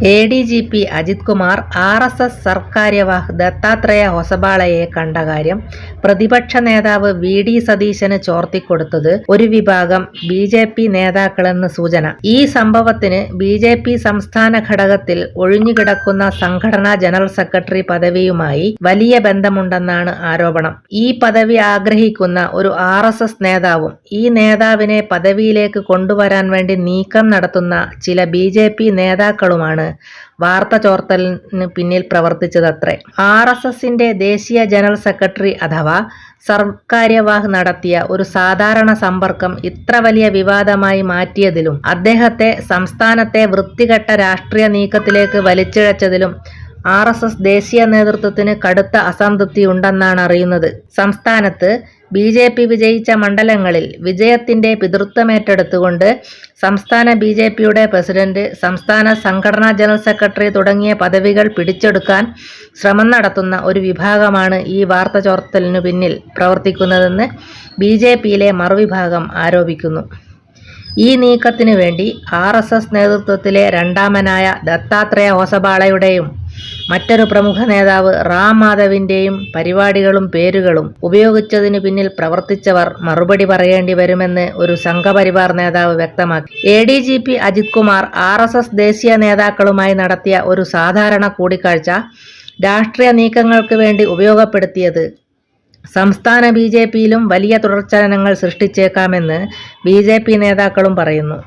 ADGP Ajith Kumar RSS സർക്കാര്യവാഹ് Dattatreya ഹൊസബാളയെ കണ്ട കാര്യം പ്രതിപക്ഷ നേതാവ് VD സതീശന് ചോർത്തിക്കൊടുത്തത് ഒരു വിഭാഗം BJP നേതാക്കളെന്ന് സൂചന. ഈ സംഭവത്തിന് BJP സംസ്ഥാന ഘടകത്തിൽ ഒഴിഞ്ഞുകിടക്കുന്ന സംഘടനാ ജനറൽ സെക്രട്ടറി പദവിയുമായി വലിയ ബന്ധമുണ്ടെന്നാണ് ആരോപണം. ഈ പദവി ആഗ്രഹിക്കുന്ന ഒരു RSS നേതാവും ഈ നേതാവിനെ പദവിയിലേക്ക് കൊണ്ടുവരാൻ വേണ്ടി നീക്കം നടത്തുന്ന ചില BJP നേതാക്കളുമാണ് വാർത്ത ചോർത്തലിന് പിന്നിൽ പ്രവർത്തിച്ചതത്രേ. RSSന്റെ ദേശീയ ജനറൽ സെക്രട്ടറി അഥവാ സർക്കാര്യവാഹ് നടത്തിയ ഒരു സാധാരണ സമ്പർക്കം ഇത്ര വലിയ വിവാദമായി മാറ്റിയതിലും അദ്ദേഹത്തെ സംസ്ഥാനത്തെ വൃത്തികെട്ട രാഷ്ട്രീയ നീക്കത്തിലേക്ക് വലിച്ചിഴച്ചതിലും RSS ദേശീയ നേതൃത്വത്തിന് കടുത്ത അസംതൃപ്തി ഉണ്ടെന്നാണ് അറിയുന്നത്. സംസ്ഥാനത്ത് BJP വിജയിച്ച മണ്ഡലങ്ങളിൽ വിജയത്തിന്റെ പിതൃത്വമേറ്റെടുത്തുകൊണ്ട് സംസ്ഥാന BJPയുടെ പ്രസിഡന്റ്, സംസ്ഥാന സംഘടനാ ജനറൽ സെക്രട്ടറി തുടങ്ങിയ പദവികൾ പിടിച്ചെടുക്കാൻ ശ്രമം നടത്തുന്ന ഒരു വിഭാഗമാണ് ഈ വാർത്ത ചോർത്തലിനു പിന്നിൽ പ്രവർത്തിക്കുന്നതെന്ന് BJPയിലെ മറുവിഭാഗം ആരോപിക്കുന്നു. ഈ നീക്കത്തിനു വേണ്ടി RSS നേതൃത്വത്തിലെ രണ്ടാമനായ ദത്താത്രേയ ഹൊസബാളയുടെയും മറ്റൊരു പ്രമുഖ നേതാവ് റാം മാധവിന്റെയും പരിപാടികളും പേരുകളും ഉപയോഗിച്ചതിനു പിന്നിൽ പ്രവർത്തിച്ചവർ മറുപടി പറയേണ്ടി വരുമെന്ന് ഒരു സംഘപരിവാർ നേതാവ് വ്യക്തമാക്കി. ADGP അജിത് കുമാർ RSS ദേശീയ നേതാക്കളുമായി നടത്തിയ ഒരു സാധാരണ കൂടിക്കാഴ്ച രാഷ്ട്രീയ നീക്കങ്ങൾക്ക് വേണ്ടി ഉപയോഗപ്പെടുത്തിയത് സംസ്ഥാന BJPയിലും വലിയ തുടർചലനങ്ങൾ സൃഷ്ടിച്ചേക്കാമെന്ന് BJP നേതാക്കളും പറയുന്നു.